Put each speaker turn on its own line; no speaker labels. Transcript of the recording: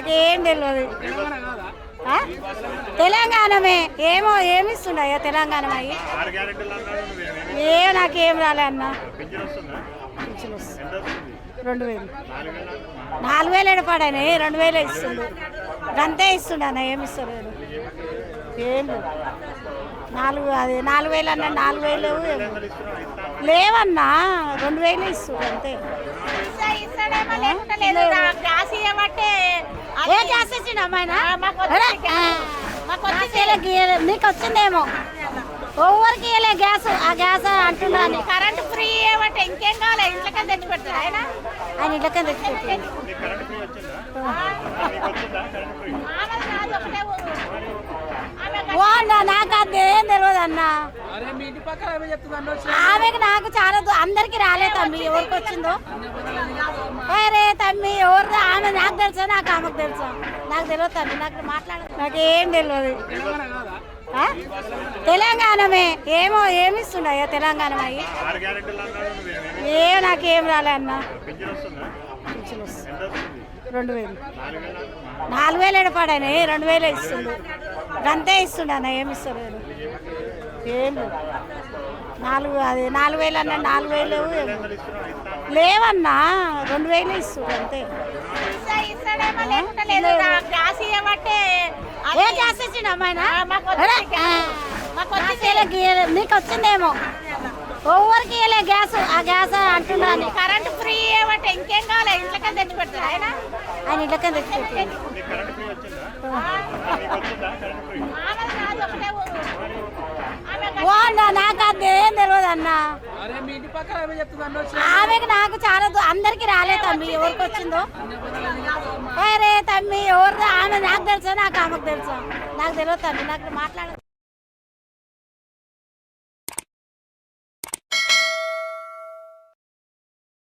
నాకేం తెలియదు. తెలంగాణమే ఏమో ఏమిస్తున్నాయో తెలంగాణ అయ్యి నాకేం రాలే అన్న. 2000 4000 ఎడపాడని 2000 ఇస్తుండు, గంతే ఇస్తుండ అన్న. ఏమి ఇస్తలేడు ఏం అది 4000 అన్న. 4000 లేవన్నా, 2000 ఇస్తుండు అంతే. ఏ గ్యాస్ ఇచ్చిండు అమ్మాయినా? నీకు వచ్చిందేమో, ఎవరికి ఇవ్వలే గ్యాస్. ఆ గ్యాస్ అంటున్నాను.
కరెంట్ ఫ్రీ ఏమంటే ఇంకేం కావాలి? ఇంట్లోకి తెచ్చి పెడతారు ఆయన
ఇంట్లోకి తెచ్చి పెట్టాడు. నాకు అదేం తెలియదు అన్న. ఆమెకు నాకు చాలా అందరికి రాలే తమ్మి. ఎవరికి వచ్చిందో అరే తమ్మి ఎవరు? ఆమె నాకు తెలుసా, నాకు ఆమెకు తెలుసా? నాకు తెలియదు తమ్మి. నాకు మాట్లాడదు, నాకేం తెలియదు. తెలంగాణమే ఏమో ఏమిస్తున్నాయో తెలంగాణ అయ్యి నాకేం రాలే అన్న. 2000 4000 ఎడపాడని 2000 ఇస్తుండు, గంతే ఇస్తుండ అన్న. ఏమి ఇస్తలేడు ఏం అది 4000 అన్న. 4000 లేవన్నా, 2000 ఇస్తుండు అంతే. ఏ గ్యాస్ ఇచ్చిండు అమ్మాయినా? నీకు వచ్చిందేమో, ఎవరికి ఇవ్వలే గ్యాస్. ఆ గ్యాస్ అంటున్నాను.
కరెంట్ ఫ్రీ ఏమంటే ఇంకేం కావాలి? ఇంట్లోకి తెచ్చి పెడతారు ఆయన
ఇంట్లోకి తెచ్చి పెట్టాడు. నాకు అదేం తెలియదు అన్న. ఆమెకు నాకు చాలా అందరికి రాలే తమ్మి. ఎవరికి వచ్చిందో అరే తమ్మి ఎవరు? ఆమె నాకు తెలుసా, నాకు ఆమెకు తెలుసా? నాకు తెలియదు తమ్మి. నాకు మాట్లాడదు.